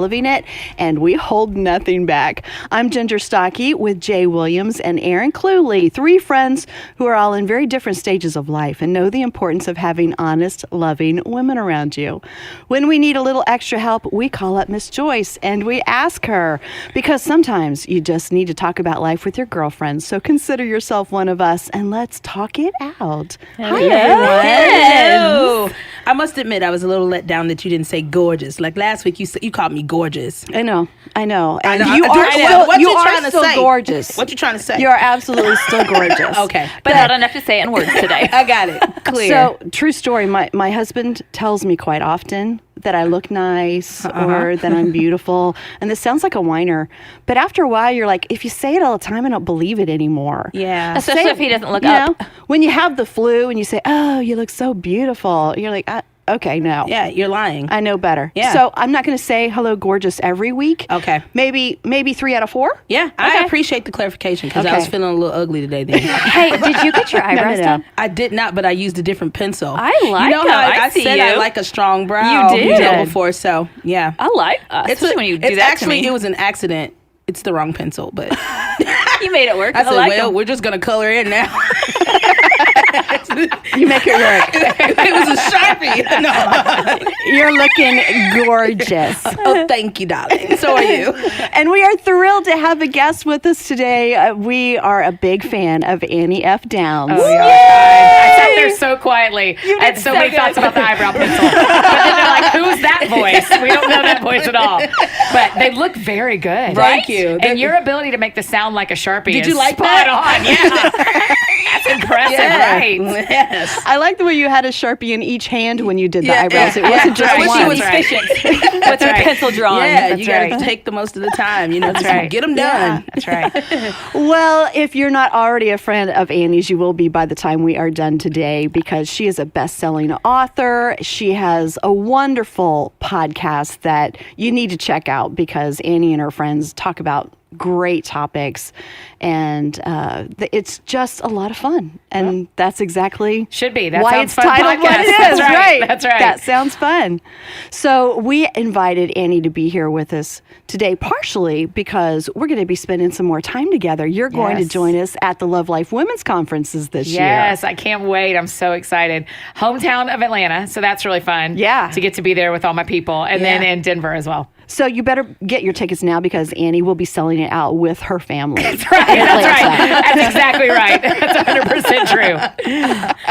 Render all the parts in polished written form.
living it, and we hold nothing back. I'm Ginger Stocky with Jay Williams and Aaron Cluley, three friends who are all in very different stages of life and know the importance of having honest, loving women around you. When we need a little extra help, we call up Miss Joyce and we ask her, because sometimes you just need to talk about life with your girlfriends. So consider yourself one of us and let's talk it out. Hi, everyone. Hello. I must admit, I was a little let down that you didn't say gorgeous. Like last week, you called me gorgeous. I know. And I you know. are still, What you you are trying to still say? gorgeous. What you trying to say? You are absolutely still gorgeous. Okay. But not enough to say in words today. I got it. Clear. So, true story, my husband tells me quite often that I look nice or that I'm beautiful. And this sounds like a whiner. But after a while, you're like, if you say it all the time, I don't believe it anymore. Yeah. Especially if he doesn't look You up. know, when you have the flu and you say, oh, you look so beautiful, you're like, okay, no. Yeah, you're lying. I know better. Yeah. So I'm not going to say hello, gorgeous every week. Okay. Maybe 3 out of 4. Yeah, I appreciate the clarification because I was feeling a little ugly today. Then Hey, did you get your eyebrows done? I did not, but I used a different pencil. I like You know them. how I see said you. I like a strong brow. You did. Before, so yeah. I like us. Especially when you do that actually, to me. it was an accident. It's the wrong pencil, but You made it work. I said, like well, them. we're just gonna color in now. You make it work. It was a Sharpie. No. You're looking gorgeous. Oh, thank you, darling. So are you. And we are thrilled to have a guest with us today. We are a big fan of Annie F. Downs. Oh, yeah. I sat there so quietly. I had so many thoughts about the eyebrow pencil. But then they're like, who's that voice? We don't know that voice at all. But they look very good. Thank you. And your ability to make this sound like a Sharpie Did is you like spot that? on. Yeah. That's impressive, right? Yes. I like the way you had a Sharpie in each hand when you did the Yeah, eyebrows. It yeah. wasn't just I wish one. you was Right. Fishing with her pencil drawing. Yeah, That's you gotta right. take the most of the time. You know, That's just right. get them done. That's right. Well, if you're not already a friend of Annie's, you will be by the time we are done today because she is a best-selling author. She has a wonderful podcast that you need to check out because Annie and her friends talk about great topics, and it's just a lot of fun. And that's exactly Should be. That why sounds it's fun titled what podcast. it is. That's right. That's right. That sounds fun. So we invited Annie to be here with us today, partially because we're going to be spending some more time together. You're going to Yes. join us at the Love Life Women's Conferences this year. Yes, I can't wait. I'm so excited. Hometown of Atlanta, so that's really fun. Yeah. To get to be there with all my people. And then in Denver as well. So you better get your tickets now because Annie will be selling it out with her family. That's right. That's exactly right. That's 100% true.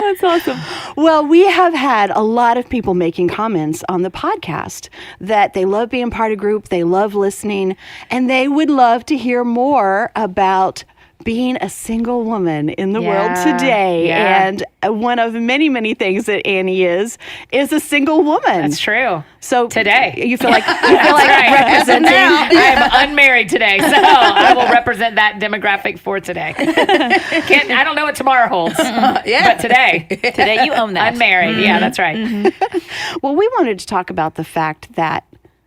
That's awesome. Well, we have had a lot of people making comments on the podcast that they love being part of group, they love listening, and they would love to hear more about being a single woman in the world today. Yeah. And one of many, many things that Annie is a single woman. That's true. So Today. you feel like right. representing. I am unmarried today, so I will represent that demographic for today. I don't know what tomorrow holds, but today Today you own that. unmarried. Yeah, that's right. Well, we wanted to talk about the fact that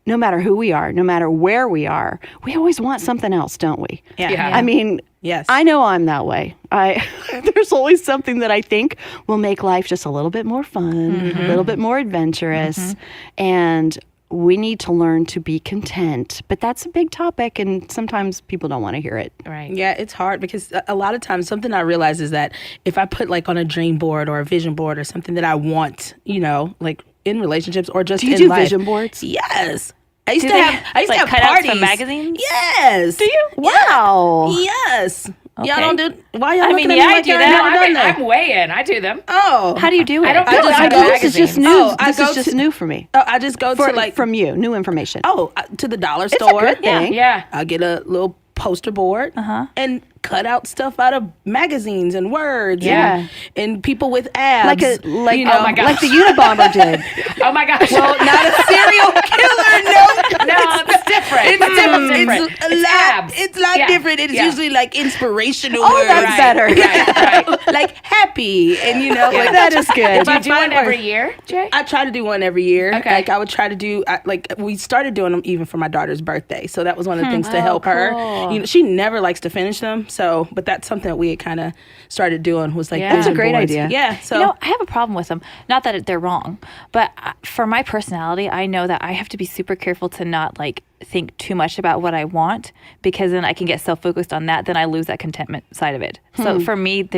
no matter who we are, no matter where we are, we always want something else, don't we? Yeah. I mean, Yes. I know I'm that way. There's always something that I think will make life just a little bit more fun, a little bit more adventurous, and we need to learn to be content. But that's a big topic, and sometimes people don't want to hear it. Right. Yeah, it's hard because a lot of times something I realize is that if I put like on a dream board or a vision board or something that I want, you know, like in relationships or just Do you in do life. vision boards? Yes. I used Do to they have I used like to have cutouts parties. from magazines? Yes. Do you? Wow. Yes. Okay. Y'all don't do. Why y'all I looking mean, at yeah, me I like do y'all that. never No, done that? I'm way in. I do them. Oh. How do you do it? I don't I know just about go- This is just magazines. new. Oh, I This go is just to- new for me. I just go to like From you, new information. to the dollar It's a store. good thing. Yeah. I'll get a little poster board and cut out stuff out of magazines and words. Yeah. And people with abs. Like you know, oh my gosh. like the Unabomber did. Oh my gosh. Well, not a serial killer. no, it's different. It's different. different. It's a lot. abs. It's a lot Yeah. different. It's Yeah. usually like inspirational Oh, words. that's better. Right. Like happy and you know like That is good. Do you do one find every words. year, Jay? I try to do one every year. Okay. Like I would try to do like we started doing them even for my daughter's birthday. So that was one of the things to help her. cool. You know, she never likes to finish them. So, but that's something that we had kind of started doing was like Yeah. That's a vision great boards. idea. Yeah. So You know, I have a problem with them. Not that they're wrong, but for my personality, I know that I have to be super careful to not like think too much about what I want, because then I can get so focused on that, then I lose that contentment side of it. So for me,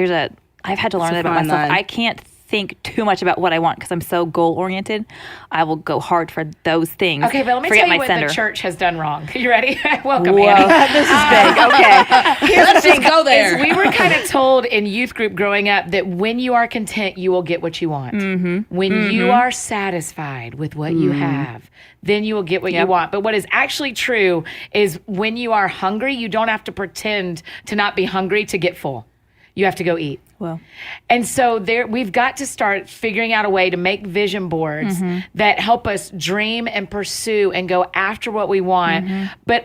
I've had to learn that about fine myself. line. I can't think too much about what I want because I'm so goal oriented. I will go hard for those things. Okay, but let me forget tell you my what center. the church has done wrong. You ready? Welcome, Whoa, Annie. this is big. Okay. Let's just go there. We were kind of told in youth group growing up that when you are content, you will get what you want. When you are satisfied with what you have, then you will get what you want. But what is actually true is when you are hungry, you don't have to pretend to not be hungry to get full. You have to go eat. Well, And so we've got to start figuring out a way to make vision boards that help us dream and pursue and go after what we want, but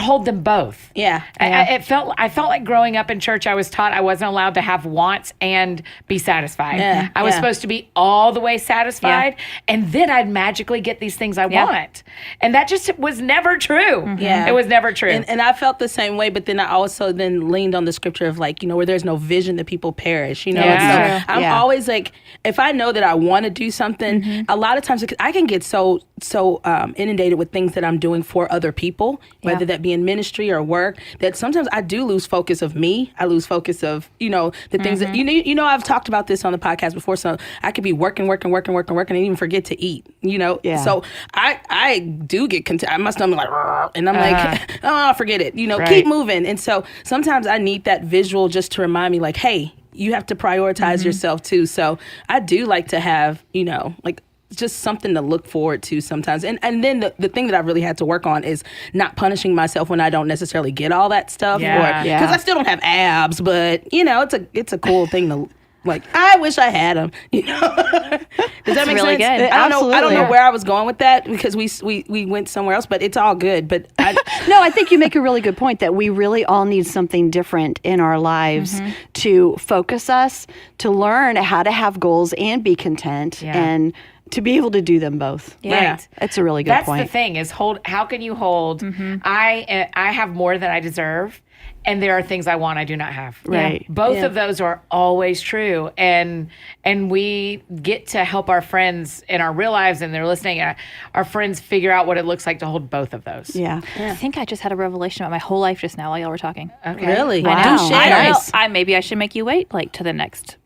hold them both. Yeah. I felt like growing up in church, I was taught I wasn't allowed to have wants and be satisfied. Yeah, I was yeah. supposed to be all the way satisfied, and then I'd magically get these things I want. And that just was never true. Yeah. It was never true. And I felt the same way, but then I also then leaned on the scripture of like, where there's no vision, that people perish, Yeah. And so I'm Yeah. always like, if I know that I want to do something, a lot of times I can get so inundated with things that I'm doing for other people, whether that be in ministry or work, that sometimes I do lose focus of me. I lose focus of, the things that, I've talked about this on the podcast before, so I could be working, and even forget to eat, Yeah. So I do get content. My stomach like, "Rrr," and I'm like, oh, forget it, Right. keep moving. And so sometimes I need that visual just to remind me like, hey, you have to prioritize yourself too. So I do like to have, like just something to look forward to sometimes. And then the thing that I really had to work on is not punishing myself when I don't necessarily get all that stuff. Yeah. Yeah. Because I still don't have abs, but it's a cool thing to like, I wish I had them. Does that make really sense? good. I don't know Absolutely. where I was going with that because we went somewhere else, but it's all good. But No, I think you make a really good point that we really all need something different in our lives to focus us, to learn how to have goals and be content, and to be able to do them both. Yeah. Right. That's a really good That's point. the thing is how can you hold, I have more than I deserve, and there are things I want I do not have. Right. Both of those are always true. And we get to help our friends in our real lives, and they're listening, our friends figure out what it looks like to hold both of those. Yeah. I think I just had a revelation about my whole life just now while y'all were talking. Okay. really, Wow. do share. I don't know. Nice. Maybe I should make you wait like to the next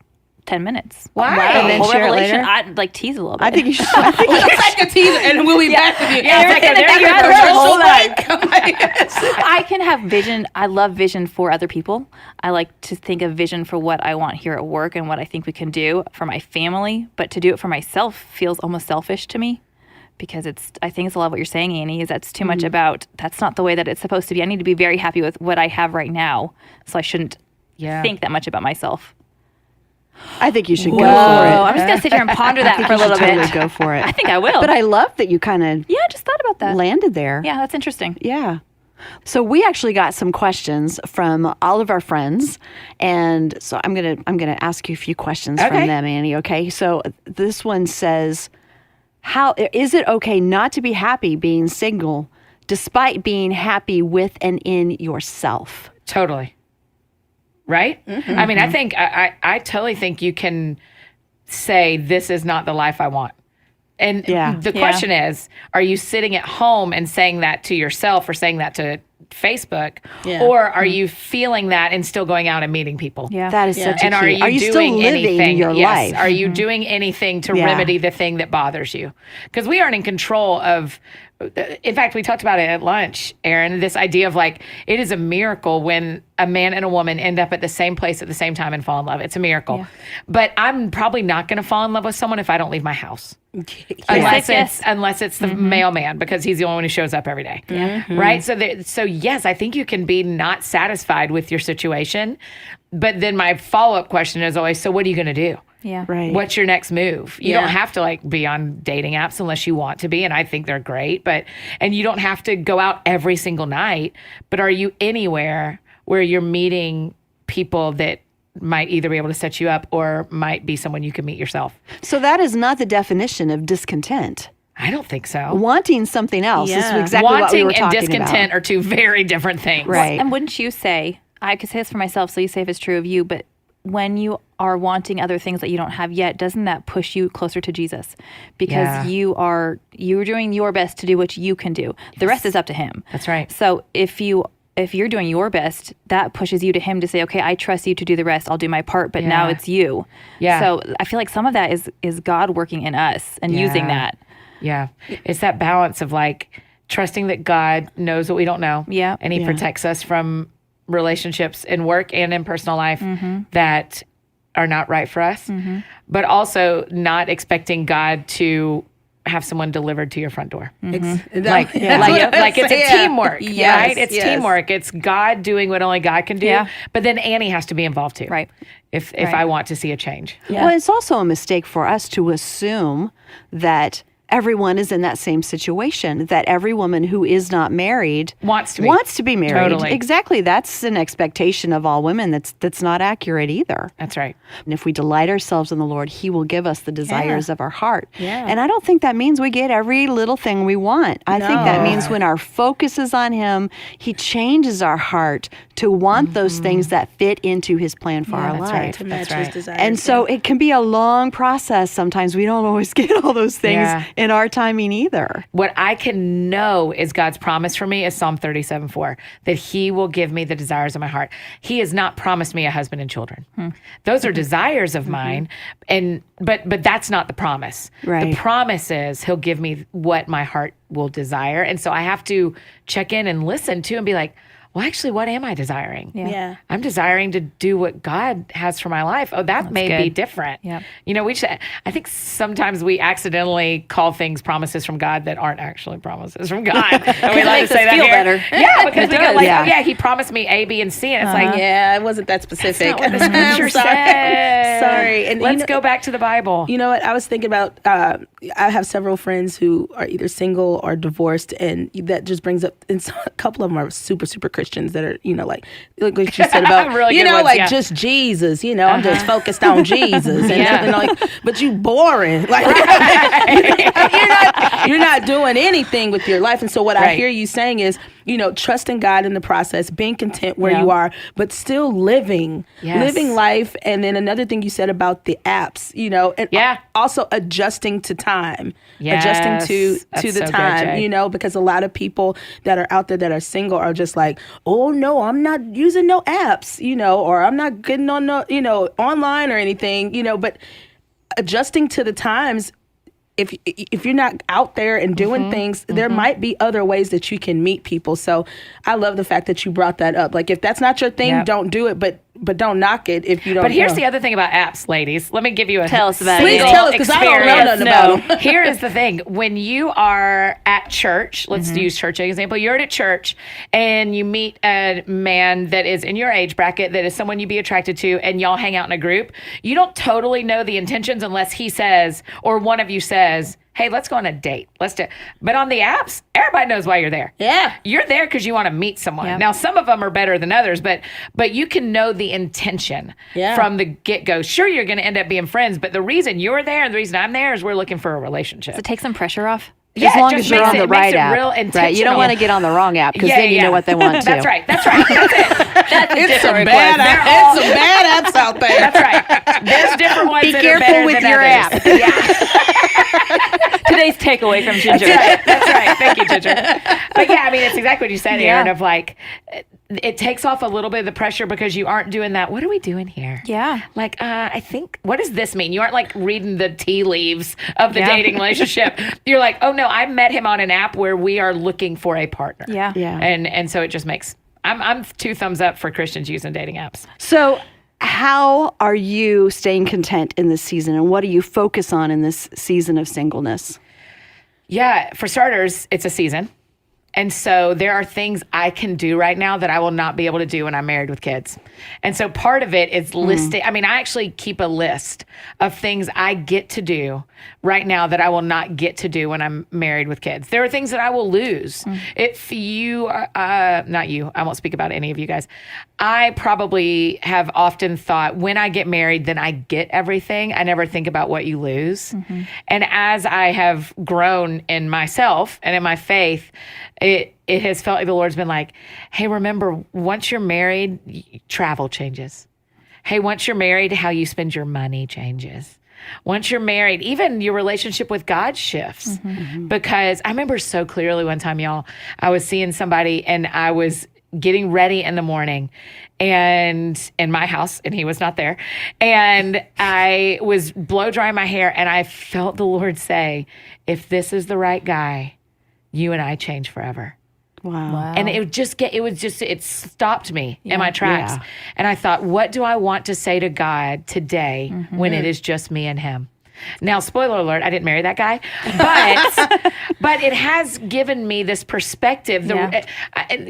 10 minutes. Why? And then Whole share it revelation. later? I'd like tease a little bit. I think you should. Let's take a teaser and we'll be back with you. Yeah, it's like Everything there you that go. you have Hold whole on. I can have vision. I love vision for other people. I like to think of vision for what I want here at work and what I think we can do for my family. But to do it for myself feels almost selfish to me, because I think it's a lot of what you're saying, Annie, is that's too much about, that's not the way that it's supposed to be. I need to be very happy with what I have right now. So I shouldn't think that much about myself. I think you should go Whoa, for it. I'm just going to sit here and ponder that for a You should little totally bit. go for it. I think I will. But I love that you kind of I just thought about that. landed there. Yeah, that's interesting. Yeah. So we actually got some questions from all of our friends, and so I'm gonna ask you a few questions from them, Annie. Okay. So this one says, "How is it okay not to be happy being single, despite being happy with and in yourself?" Totally. Right? I mean, I think, I totally think you can say, this is not the life I want. And the question is, are you sitting at home and saying that to yourself or saying that to Facebook? Yeah. Or are you feeling that and still going out and meeting people? Yeah. That is such a And key. are you still doing living anything? your Yes. life? Are you doing anything to Yeah. remedy the thing that bothers you? Because we aren't in control of. In fact, we talked about it at lunch, Aaron. This idea of like, it is a miracle when a man and a woman end up at the same place at the same time and fall in love. It's a miracle. Yeah. But I'm probably not going to fall in love with someone if I don't leave my house. Unless it's the mailman, because he's the only one who shows up every day. Right? So yes, I think you can be not satisfied with your situation. But then my follow-up question is always, so what are you going to do? Yeah. Right. What's your next move? You don't have to like be on dating apps unless you want to be. And I think they're great, and you don't have to go out every single night, but are you anywhere where you're meeting people that might either be able to set you up or might be someone you can meet yourself? So that is not the definition of discontent. I don't think so. Wanting something else is Yeah. exactly what we Wanting were and talking discontent about. are two very different things. Right. And wouldn't you say, I could say this for myself, so you say if it's true of you, but when you are wanting other things that you don't have yet, doesn't that push you closer to Jesus? Because Yeah. you're doing your best to do what you can do. The rest is up to him. That's right. So if you're doing your best, that pushes you to him to say, okay, I trust you to do the rest. I'll do my part, but now Yeah. it's you. Yeah. So I feel like some of that is God working in us and using that. Yeah. It's that balance of like trusting that God knows what we don't know. Yeah. And he protects us from relationships in work and in personal life that are not right for us, but also not expecting God to have someone delivered to your front door. Like it's a teamwork, right? It's teamwork. It's God doing what only God can do. Yeah. But then Annie has to be involved too. Right. If I want to see a change. Well, it's also a mistake for us to assume that everyone is in that same situation, that every woman who is not married Wants to be married. Totally. Exactly. That's an expectation of all women that's not accurate either. That's right. And if we delight ourselves in the Lord, he will give us the desires of our heart. Yeah. And I don't think that means we get every little thing we want. I think that means when our focus is on him, he changes our heart to want those things that fit into his plan for our that's life. right. To match That's his desires. And so it can be a long process. Sometimes we don't always get all those things Yeah. in our timing either. What I can know is God's promise for me is Psalm 37:4, that he will give me the desires of my heart. He has not promised me a husband and children. Those are desires of mine. But that's not the promise. Right. The promise is he'll give me what my heart will desire. And so I have to check in and listen to and be like, well, actually, what am I desiring? Yeah. I'm desiring to do what God has for my life. Oh, that may be good. different. Yeah. You know, I think sometimes we accidentally call things promises from God that aren't actually promises from God. And we like to makes say us that feel here. better. Yeah, because we go does. like, Yeah. oh yeah, he promised me A, B, and C. And it's like, Yeah, it wasn't that specific. that's not what the scripture says. Sorry. And Let's go back to the Bible. You know what? I was thinking about, I have several friends who are either single or divorced, and that just brings up, and so a couple of them are super, super Christians that are, like what you said about, Really good ones, like yeah. just Jesus, I'm just focused on Jesus. And, Yeah. and like, but you boring. Like, you're not doing anything with your life. And so what I Right. hear you saying is, trusting God in the process, being content where Yeah. you are, but still living Yes. life. And then another thing you said about the apps, and Yeah. also adjusting to time, Yes. adjusting to That's the so good, time, Jay. because a lot of people that are out there that are single are just like, oh no, I'm not using no apps, or I'm not getting on no, online or anything, but adjusting to the times. If you're not out there and doing things, there might be other ways that you can meet people. So I love the fact that you brought that up. Like, if that's not your thing, Yep. don't do it, but don't knock it if you don't. But here's the other thing about apps, ladies. Let me give you a Tell us about it. Please Annie. tell us, 'cause I don't know nothing about them. Here is the thing. When you are at church, let's use church as an example. You're at church and you meet a man that is in your age bracket, that is someone you'd be attracted to, and y'all hang out in a group. You don't totally know the intentions unless he says, or one of you says, hey, let's go on a date. Let's do. But on the apps, everybody knows why you're there. Yeah. You're there because you want to meet someone. Yeah. Now, some of them are better than others, but you can know the intention from the get-go. Sure, you're going to end up being friends, but the reason you're there and the reason I'm there is we're looking for a relationship. Does it take some pressure off? Yeah, as long it as just you're makes on it- the it makes right it app. real Right. You intentional. don't want to get on the wrong app because then you know what they want to. That's right. That's it. It's some bad apps out there. That's right. There's different ones Be that careful are better with than your others. app. Yeah. Today's takeaway from Ginger. That's right. Thank you, Ginger. But yeah, I mean, it's exactly what you said, Aaron, Yeah. of like, it takes off a little bit of the pressure because you aren't doing that. What are we doing here? Yeah. Like, I think, what does this mean? You aren't like reading the tea leaves of the Yeah. dating relationship. You're like, oh no, I met him on an app where we are looking for a partner. Yeah. Yeah. And so it just makes, I'm 2 thumbs up for Christians using dating apps. So, how are you staying content in this season, and what do you focus on in this season of singleness? Yeah, for starters, it's a season. And so there are things I can do right now that I will not be able to do when I'm married with kids. And so part of it is listing. I mean, I actually keep a list of things I get to do right now that I will not get to do when I'm married with kids. There are things that I will lose. If you, not you, I won't speak about any of you guys. I probably have often thought when I get married, then I get everything. I never think about what you lose. And as I have grown in myself and in my faith, it has felt like the Lord's been like, hey, remember, once you're married, travel changes. Hey, once you're married, how you spend your money changes. Once you're married, even your relationship with God shifts. Because I remember so clearly one time, y'all, I was seeing somebody and I was getting ready in the morning and in my house, and he was not there. And I was blow drying my hair, and I felt the Lord say, if this is the right guy, you and I change forever. Wow. And it stopped me in my tracks. Yeah. And I thought, what do I want to say to God today when it is just me and him? Now, spoiler alert, I didn't marry that guy, but it has given me this perspective.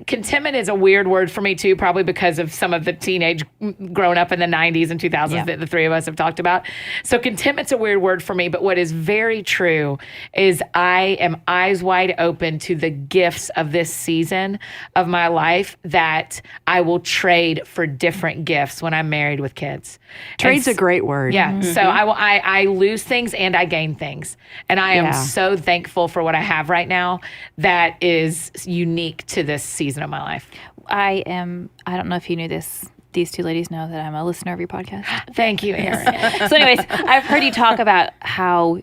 Contentment is a weird word for me too, probably because of some of the teenage grown up in the 90s and 2000s that the three of us have talked about. So contentment's a weird word for me, but what is very true is I am eyes wide open to the gifts of this season of my life that I will trade for different gifts when I'm married with kids. Trade's a great word. Yeah. So I lose things and I gain things. And I am so thankful for what I have right now that is unique to this season of my life. I don't know if you knew this. These two ladies know that I'm a listener of your podcast. Thank you, Erin. So anyways, I've heard you talk about how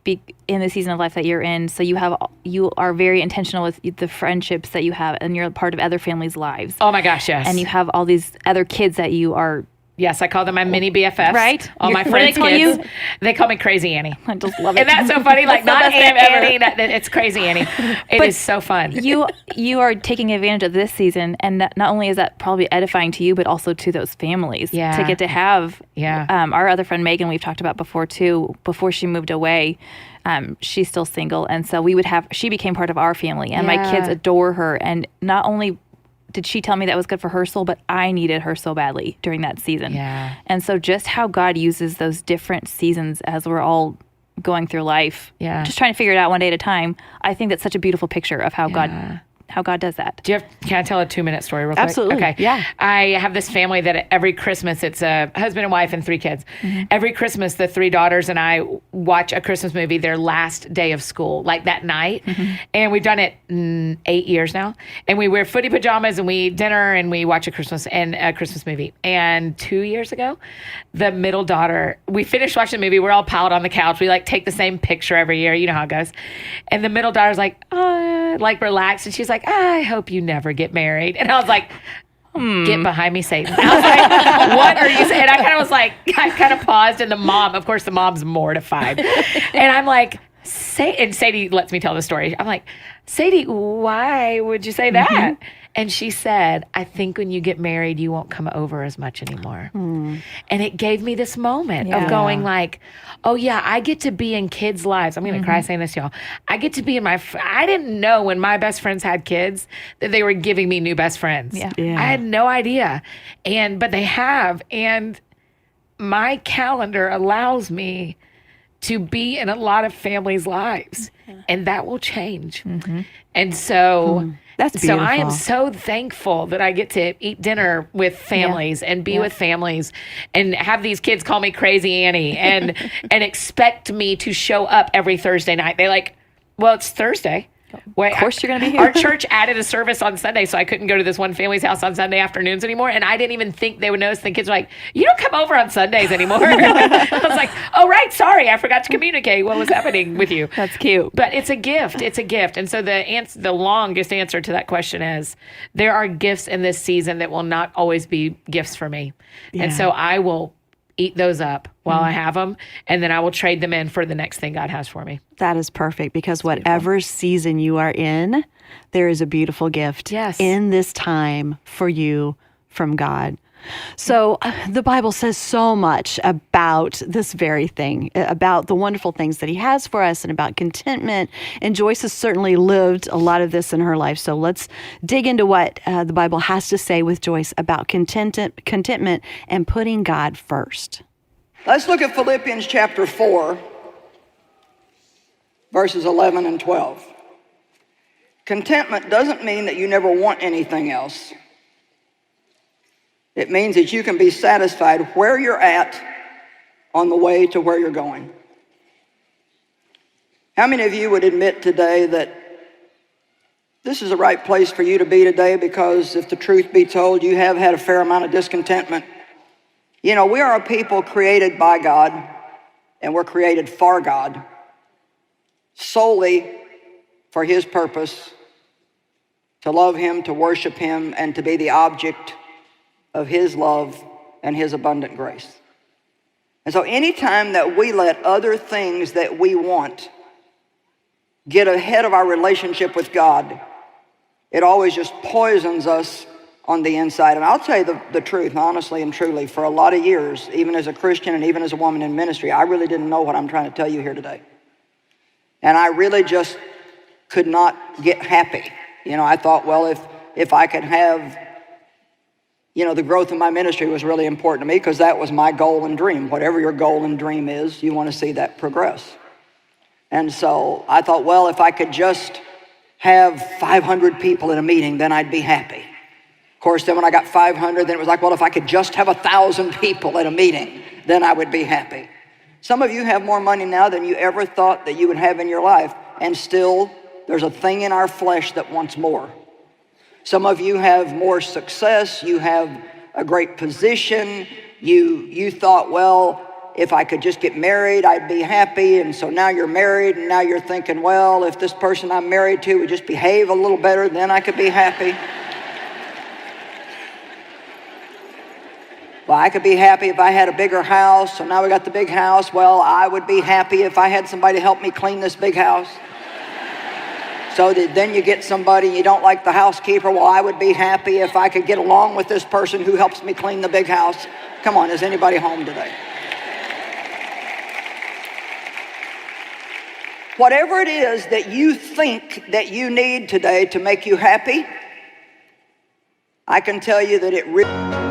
in the season of life that you're in, so you are very intentional with the friendships that you have, and you're a part of other families' lives. Oh my gosh, yes. And you have all these other kids that you are. Yes, I call them my mini BFFs. Right? All my What do friends' they call kids. you? They call me Crazy Annie. I just love it. And that's so funny. Like, not That's the best Annie, name ever. it's Crazy Annie. It is so fun. You are taking advantage of this season, and that not only is that probably edifying to you, but also to those families. Yeah. To get to have. Yeah. Our other friend Megan, we've talked about before too. Before she moved away, she's still single, and so she became part of our family, and my kids adore her. And not only did she tell me that was good for her soul, but I needed her so badly during that season. Yeah. And so just how God uses those different seasons as we're all going through life, just trying to figure it out one day at a time. I think that's such a beautiful picture of how God does that. Can I tell a 2-minute story real quick? Absolutely. Okay. Yeah. I have this family that every Christmas, it's a husband and wife and 3 kids. Every Christmas, the 3 daughters and I watch a Christmas movie their last day of school, like that night. And we've done it 8 years now. And we wear footy pajamas and we eat dinner and we watch a Christmas movie. And 2 years ago, the middle daughter, we finished watching the movie. We're all piled on the couch. We take the same picture every year. You know how it goes. And the middle daughter's relaxed. And she's like, I hope you never get married. And I was like, get behind me, Satan. I was like, what are you saying? I kind of paused, and the mom's mortified. And I'm like, and Sadie lets me tell the story. I'm like, Sadie, why would you say that? And she said, I think when you get married, you won't come over as much anymore. And it gave me this moment of going oh yeah, I get to be in kids' lives. I'm going to cry saying this, y'all. I get to be in I didn't know when my best friends had kids that they were giving me new best friends. Yeah. Yeah. I had no idea. But they have. And my calendar allows me to be in a lot of families' lives. And that will change. And so... That's beautiful. So I am so thankful that I get to eat dinner with families and be with families and have these kids call me Crazy Annie and expect me to show up every Thursday night. They well, it's Thursday. Of course you're going to be here. Our church added a service on Sunday, so I couldn't go to this one family's house on Sunday afternoons anymore. And I didn't even think they would notice. The kids were like, you don't come over on Sundays anymore. I was like, oh, right. Sorry. I forgot to communicate what was happening with you. That's cute. But it's a gift. It's a gift. And so the longest answer to that question is there are gifts in this season that will not always be gifts for me. Yeah. And so I will eat those up while I have them, and then I will trade them in for the next thing God has for me. That is perfect, because whatever season you are in, there is a beautiful gift in this time for you from God. So the Bible says so much about this very thing, about the wonderful things that he has for us and about contentment. And Joyce has certainly lived a lot of this in her life. So let's dig into what the Bible has to say with Joyce about contentment and putting God first. Let's look at Philippians chapter 4, verses 11 and 12. Contentment doesn't mean that you never want anything else. It means that you can be satisfied where you're at on the way to where you're going. How many of you would admit today that this is the right place for you to be today, because if the truth be told, you have had a fair amount of discontentment You know, we are a people created by God, and we're created for God, solely for His purpose, to love Him, to worship Him, and to be the object of His love and His abundant grace. And so anytime that we let other things that we want get ahead of our relationship with God, it always just poisons us on the inside. And I'll tell you the truth, honestly and truly, for a lot of years, even as a Christian and even as a woman in ministry, I really didn't know what I'm trying to tell you here today. And I really just could not get happy. You know, I thought, well, if I could have, you know, the growth of my ministry was really important to me, because that was my goal and dream. Whatever your goal and dream is, you want to see that progress. And so I thought, well, if I could just have 500 people in a meeting, then I'd be happy. Of course, then when I got 500, then it was like, well, if I could just have 1,000 people at a meeting, then I would be happy. Some of you have more money now than you ever thought that you would have in your life, and still there's a thing in our flesh that wants more. Some of you have more success, you have a great position, you thought, well, if I could just get married, I'd be happy, and so now you're married, and now you're thinking, well, if this person I'm married to would just behave a little better, then I could be happy. Well, I could be happy if I had a bigger house, so now we got the big house. Well, I would be happy if I had somebody to help me clean this big house. So then you get somebody, you don't like the housekeeper. Well, I would be happy if I could get along with this person who helps me clean the big house. Come on, is anybody home today? Whatever it is that you think that you need today to make you happy, I can tell you that it really...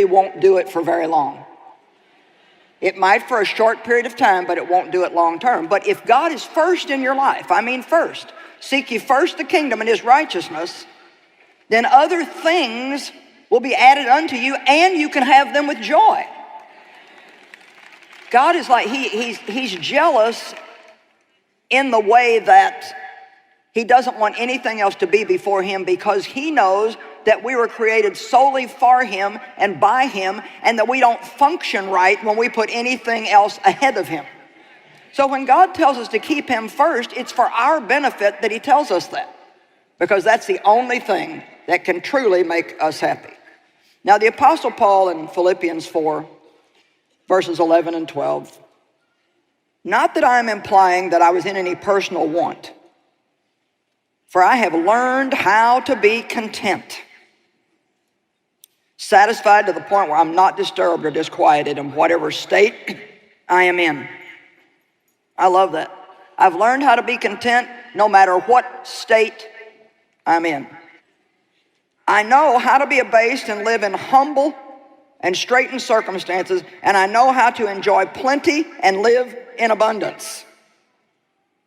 won't do it for very long. It might for a short period of time, but it won't do it long term. But if God is first in your life, I mean first, seek ye first the kingdom and His righteousness, then other things will be added unto you, and you can have them with joy. God is like, He's jealous in the way that He doesn't want anything else to be before Him, because He knows that we were created solely for Him and by Him, and that we don't function right when we put anything else ahead of Him. So when God tells us to keep Him first, it's for our benefit that He tells us that, because that's the only thing that can truly make us happy. Now, the Apostle Paul in Philippians 4, verses 11 and 12, not that I am implying that I was in any personal want, for I have learned how to be content, satisfied to the point where I'm not disturbed or disquieted in whatever state I am in. I love that. I've learned how to be content no matter what state I'm in. I know how to be abased and live in humble and straitened circumstances, and I know how to enjoy plenty and live in abundance.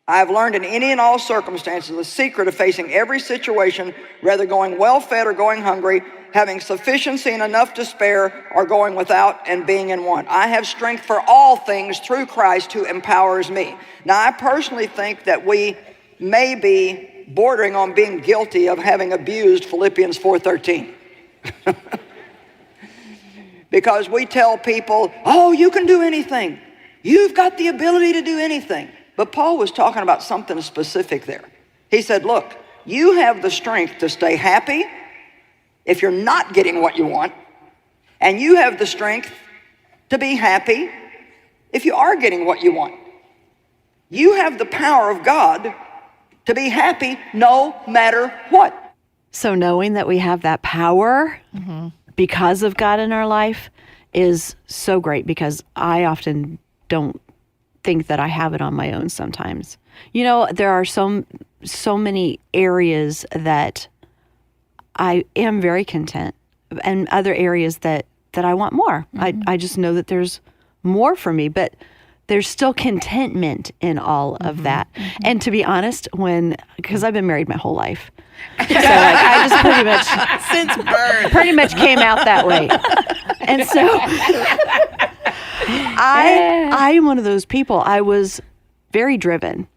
I have learned in any and all circumstances the secret of facing every situation, whether going well-fed or going hungry, having sufficiency and enough to spare, or going without and being in want. I have strength for all things through Christ who empowers me. Now, I personally think that we may be bordering on being guilty of having abused Philippians 4:13. Because we tell people, oh, you can do anything. You've got the ability to do anything. But Paul was talking about something specific there. He said, look, you have the strength to stay happy if you're not getting what you want, and you have the strength to be happy if you are getting what you want. You have the power of God to be happy no matter what. So knowing that we have that power because of God in our life is so great, because I often don't think that I have it on my own sometimes. You know, there are so many areas that I am very content, and other areas that I want more. I just know that there's more for me, but there's still contentment in all of that. And to be honest, because I've been married my whole life, so like I just pretty much Since birth. pretty much came out that way. And so I am one of those people. I was very driven.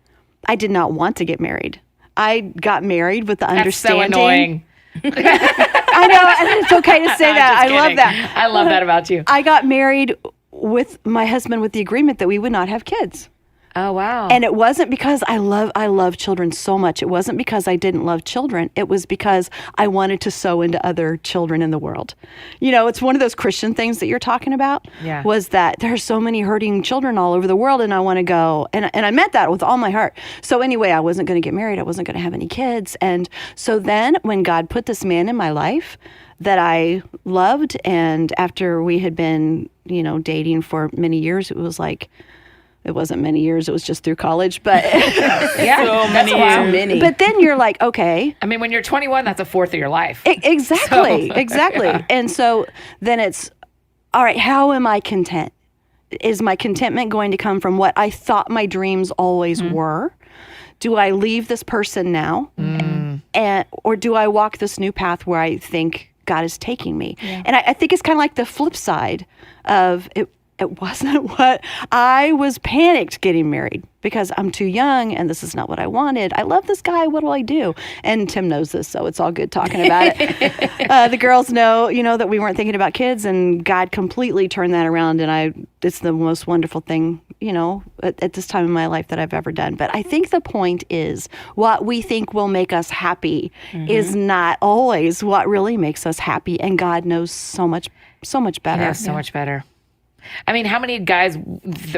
I did not want to get married. I got married with the That's so understanding. annoying. I know, and it's okay to say that. I'm just I love kidding. that. I love that about you. I got married with my husband with the agreement that we would not have kids. Oh, wow. And it wasn't because I love children so much. It wasn't because I didn't love children. It was because I wanted to sow into other children in the world. You know, it's one of those Christian things that you're talking about. Yeah. Was that there are so many hurting children all over the world, and I want to go. And I meant that with all my heart. So anyway, I wasn't going to get married. I wasn't going to have any kids. And so then when God put this man in my life that I loved, and after we had been, dating for many years, it was like, it wasn't many years. It was just through college, but Yeah, So that's many, wild. many. but then you're like, okay, I mean, when you're 21, that's a fourth of your life. exactly, So, exactly. yeah. And so then it's, all right, how am I content? Is my contentment going to come from what I thought my dreams always were? Do I leave this person now? Or do I walk this new path where I think God is taking me? And I think it's kind of like the flip side of it. It wasn't what I was panicked getting married because I'm too young and this is not what I wanted. I love this guy. What do I do? And Tim knows this, so it's all good talking about it. The girls know, that we weren't thinking about kids, and God completely turned that around. And it's the most wonderful thing, at this time in my life that I've ever done. But I think the point is what we think will make us happy is not always what really makes us happy. And God knows so much better. Yeah, so much better. I mean, how many guys,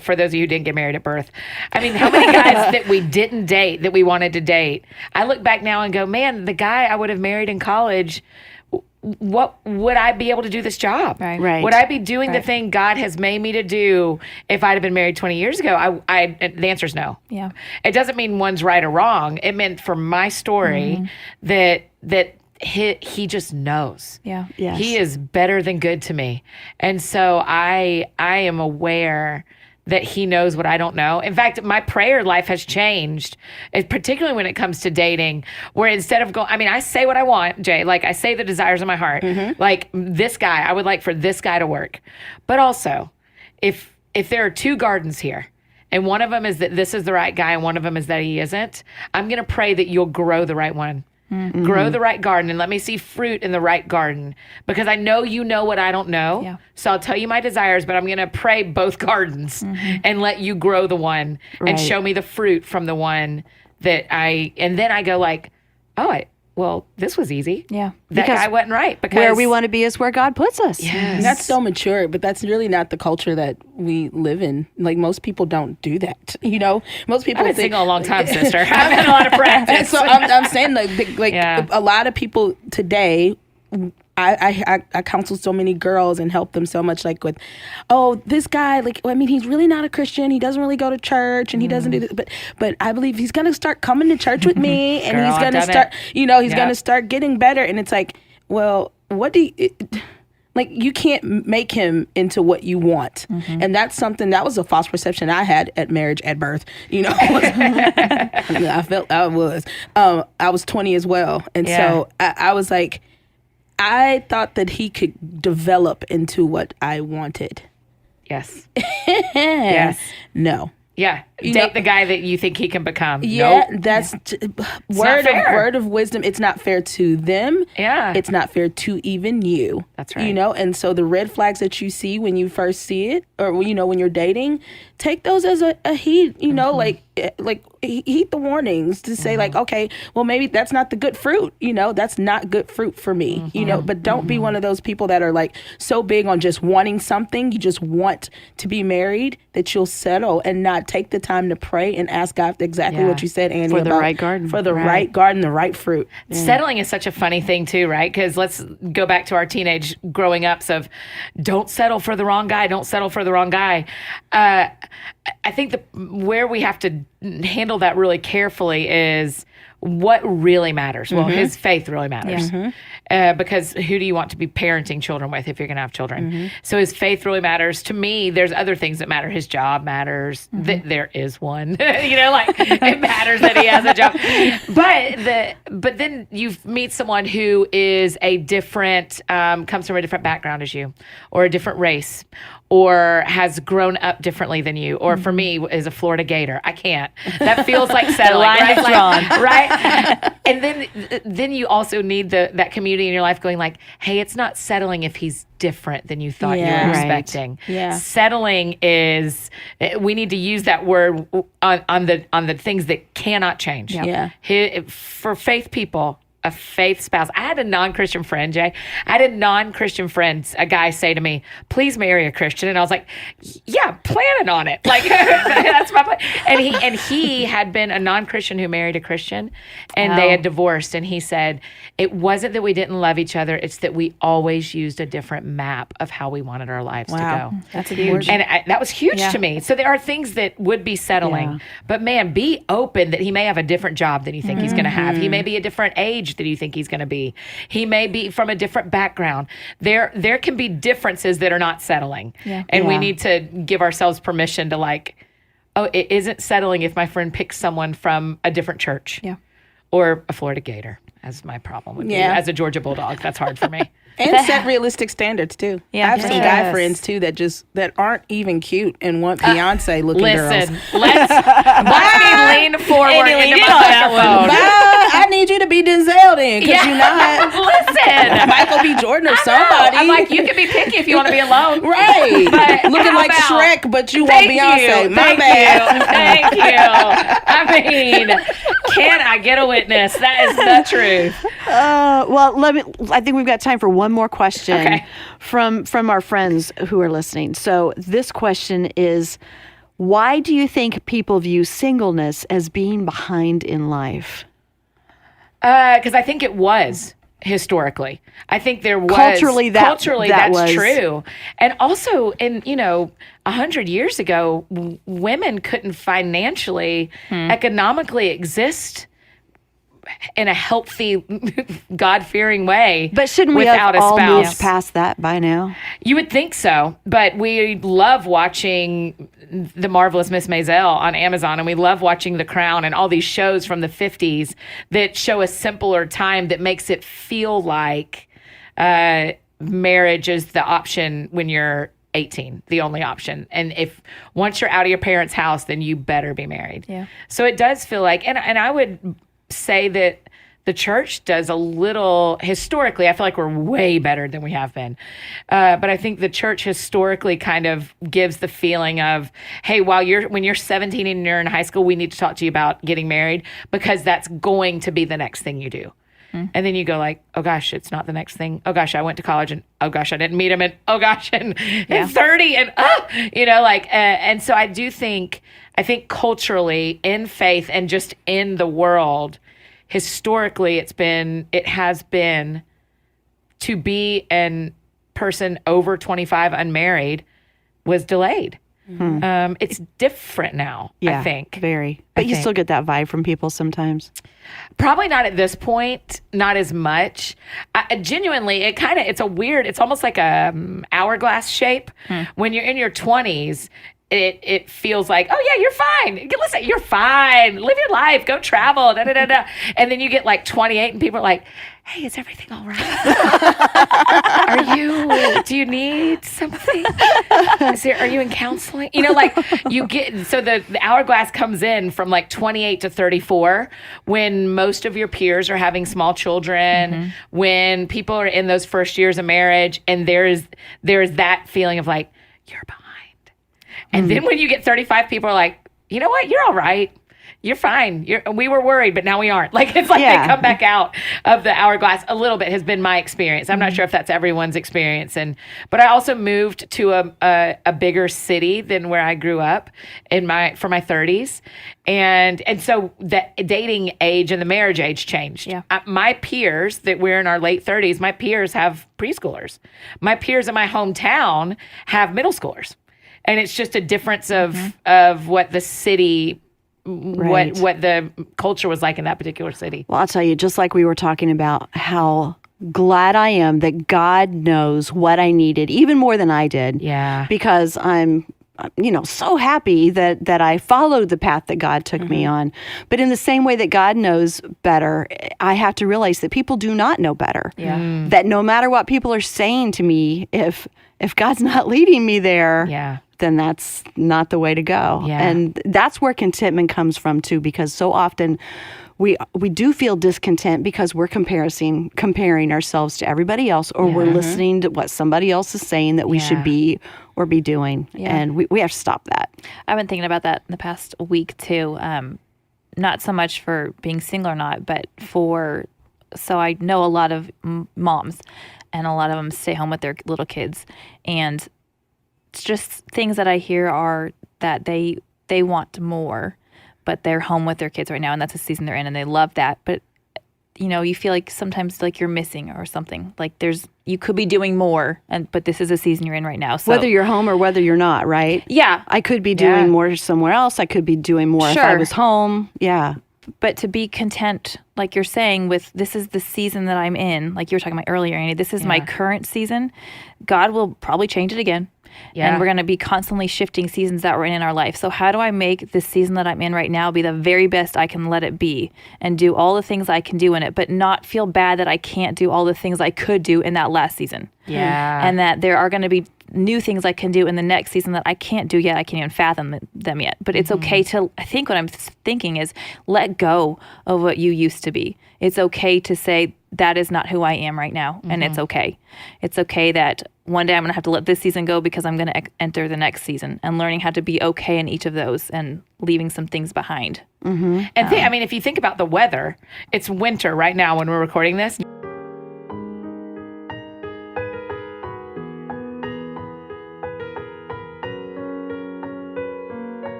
for those of you who didn't get married at birth, how many guys that we didn't date, that we wanted to date, I look back now and go, man, the guy I would have married in college, what would I be able to do this job? Right. Would I be doing the thing God has made me to do if I'd have been married 20 years ago? The answer is no. Yeah. It doesn't mean one's right or wrong. It meant for my story that he just knows. Yeah. Yes. He is better than good to me. And so I am aware that he knows what I don't know. In fact, my prayer life has changed, particularly when it comes to dating, where instead of going, I say what I want, Jay, like I say the desires of my heart, like this guy, I would like for this guy to work. But also, if there are two gardens here, and one of them is that this is the right guy and one of them is that he isn't, I'm going to pray that you'll grow the right one. Grow the right garden and let me see fruit in the right garden, because I know you know what I don't know. Yeah. So I'll tell you my desires, but I'm going to pray both gardens and let you grow the one Right. and show me the fruit from the one and then I go like, well, this was easy. Yeah. That Because guy wasn't right, because Where we want to be is where God puts us. Yes. That's so mature, but that's really not the culture that we live in. Like, most people don't do that. Most people I've been think, single a long time, sister. I've had a lot of practice. And so I'm saying, Yeah. a lot of people today, I counsel so many girls and help them so much, like with, this guy, he's really not a Christian. He doesn't really go to church and he doesn't do this, but I believe he's going to start coming to church with me and Girl, he's going to I've done start, it. he's Yep. going to start getting better. And it's like, well, what do you... you can't make him into what you want. And that's something, that was a false perception I had at marriage, at birth. I felt I was. I was 20 as well. And so I was like, I thought that he could develop into what I wanted. Yes. Yes. No. Yeah. Date the guy that you think he can become. Yeah, Nope. that's word of wisdom. It's not fair to them. Yeah. It's not fair to even you. That's right. And so the red flags that you see when you first see it, or when you're dating, take those as a heed. Like heed the warnings to say like, okay, well maybe that's not the good fruit. That's not good fruit for me. But don't be one of those people that are like so big on just wanting something. You just want to be married that you'll settle and not take the time to pray and ask God exactly what you said, Annie, for the about right garden, for the right garden, the right fruit. Settling is such a funny thing too, right? Because let's go back to our teenage growing ups of don't settle for the wrong guy, don't settle for the wrong guy. I think where we have to handle that really carefully is what really matters. Well, his faith really matters. Because who do you want to be parenting children with if you're going to have children? So his faith really matters. To me, there's other things that matter. His job matters. There is one. It matters that he has a job. But then you meet someone who is a different, comes from a different background as you, or a different race, or has grown up differently than you, or for me is a Florida Gator. I can't. That feels like settling. line is drawn. Right? And then you also need that community in your life going like, hey, it's not settling if he's different than you thought you were expecting. Yeah. Settling is, we need to use that word on the things that cannot change. Yeah. For faith people, a faith spouse. I had a non-Christian friend, Jay. A guy say to me, please marry a Christian. And I was like, yeah, planning on it. Like, that's my plan. And he had been a non-Christian who married a Christian, and they had divorced. And he said, it wasn't that we didn't love each other. It's that we always used a different map of how we wanted our lives to go. That's huge. And that was huge to me. So there are things that would be settling, but man, be open that he may have a different job than you think he's going to have. He may be a different age that you think he's going to be. He may be from a different background. There can be differences that are not settling. And we need to give ourselves permission to like, oh, it isn't settling if my friend picks someone from a different church or a Florida Gator, as my problem would be. As a Georgia Bulldog, that's hard for me. And set realistic standards too. Yeah. I have some guy friends too that aren't even cute and want Beyonce looking girls. Listen, let's me lean forward into my microphone. I need you to be Denzel then, because you're not. Listen, Michael B. Jordan or somebody. I'm like, you can be picky if you want to be alone. Right. But looking like Shrek, but you want Beyonce. My bad. Thank you. I mean, can I get a witness? That is the truth. Well, I think we've got time for one more question Okay. from our friends who are listening. So this question is, why do you think people view singleness as being behind in life? Because I think it was historically. I think there was Culturally, that's that's true. And also, 100 years ago, women couldn't financially, economically exist in a healthy, God-fearing way. But shouldn't we without have a all spouse? moved past that by now? You would think so, but we love watching The Marvelous Miss Maisel on Amazon, and we love watching The Crown and all these shows from the 50s that show a simpler time that makes it feel like marriage is the option when you're 18, the only option. And if once you're out of your parents' house, then you better be married. Yeah. So it does feel like, and I would say that the church does a little, historically, I feel like we're way better than we have been. But I think the church historically kind of gives the feeling of, hey, when you're 17 and you're in high school, we need to talk to you about getting married, because that's going to be the next thing you do. And then you go like, oh gosh, it's not the next thing. Oh gosh, I went to college, and oh gosh, I didn't meet him, and oh gosh, and 30, and and so I think culturally, in faith, and just in the world, historically, it has been to be a person over 25 unmarried was delayed. It's different now, I think. Very. But you still get that vibe from people sometimes. Probably not at this point, not as much. Genuinely, it's almost like a hourglass shape. When you're in your 20s, it feels like, oh yeah, you're fine. Listen, you're fine. Live your life. Go travel. Da, da, da, da. And then you get like 28 and people are like, hey, is everything all right? Do you need something? Are you in counseling? Like you get, so the hourglass comes in from like 28 to 34 when most of your peers are having small children, when people are in those first years of marriage, and there's that feeling of like, you're behind. And then when you get 35, people are like, you know what? You're all right. You're fine. We were worried, but now we aren't. Like, it's like they come back out of the hourglass a little bit, has been my experience. I'm not sure if that's everyone's experience. But I also moved to a bigger city than where I grew up for my 30s. And so the dating age and the marriage age changed. Yeah. My peers that we're in our late 30s, my peers have preschoolers. My peers in my hometown have middle schoolers. And it's just a difference of what the city, Right. what the culture was like in that particular city. Well, I'll tell you, just like we were talking about how glad I am that God knows what I needed, even more than I did. Yeah. Because I'm, so happy that I followed the path that God took me on. But in the same way that God knows better, I have to realize that people do not know better. Yeah. That no matter what people are saying to me, if God's not leading me there, then that's not the way to go. Yeah. And that's where contentment comes from too, because so often we do feel discontent because we're comparing ourselves to everybody else, or we're listening to what somebody else is saying that we should be or be doing. Yeah. And we have to stop that. I've been thinking about that in the past week too. Not so much for being single or not, but so I know a lot of moms, and a lot of them stay home with their little kids. And it's just things that I hear are that they want more, but they're home with their kids right now, and that's the season they're in, and they love that. But you feel like sometimes like you're missing or something. Like you could be doing more, but this is a season you're in right now. So Whether you're home or whether you're not, right? yeah, I could be doing more somewhere else. I could be doing more if I Sure. was home. Yeah. but to be content, like you're saying, with this is the season that I'm in, like you were talking about earlier, Annie, this is my current season. God will probably change it again. Yeah. And we're going to be constantly shifting seasons that we're in our life. So how do I make this season that I'm in right now be the very best I can let it be, and do all the things I can do in it, but not feel bad that I can't do all the things I could do in that last season. Yeah. And that there are going to be new things I can do in the next season that I can't do yet. I can't even fathom them yet. But it's okay to, I think what I'm thinking is, let go of what you used to be. It's okay to say, that is not who I am right now. And it's okay. It's okay that one day I'm going to have to let this season go because I'm going to enter the next season, and learning how to be okay in each of those and leaving some things behind. And if you think about the weather, it's winter right now when we're recording this.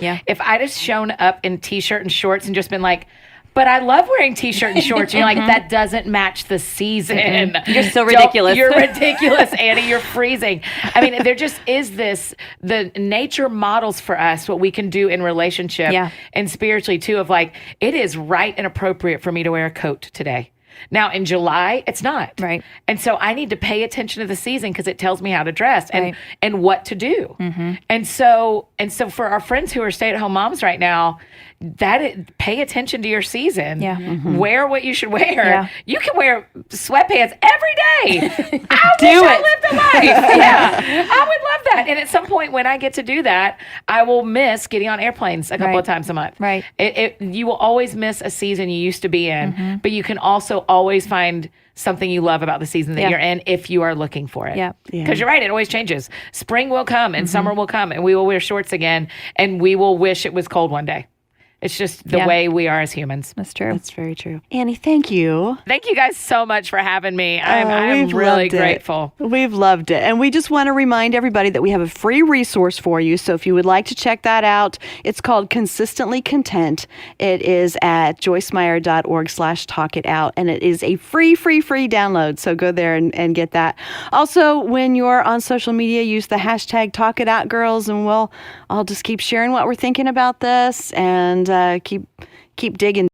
Yeah. If I'd have shown up in t-shirt and shorts and just been like, but I love wearing t-shirt and shorts, you're like, that doesn't match the season. You're so ridiculous. You're ridiculous, Annie. You're freezing. I mean, there just is this, the nature models for us what we can do in relationship and spiritually too, of like, it is right and appropriate for me to wear a coat today. Now in July, it's not. Right. And so I need to pay attention to the season because it tells me how to dress and what to do. And so for our friends who are stay-at-home moms right now, pay attention to your season. Yeah. Wear what you should wear. Yeah. You can wear sweatpants every day. I Do wish it. I lived a life. Yeah, I would love that. And at some point when I get to do that, I will miss getting on airplanes a couple Right. of times a month. Right. You will always miss a season you used to be in, but you can also always find something you love about the season that Yeah. you're in if you are looking for it. Yeah. Because you're right, it always changes. Spring will come and summer will come and we will wear shorts again and we will wish it was cold one day. It's just the Yeah. way we are as humans. That's true. That's very true. Annie, thank you. Thank you guys so much for having me. I'm We've really loved it. grateful. We've loved it. And we just want to remind everybody that we have a free resource for you. So if you would like to check that out, it's called Consistently Content. It is at joycemeyer.org/talkitout. And it is a free download. So go there and get that. Also, when you're on social media, use the hashtag #TalkItOutGirls, and we'll all just keep sharing what we're thinking about this and keep digging.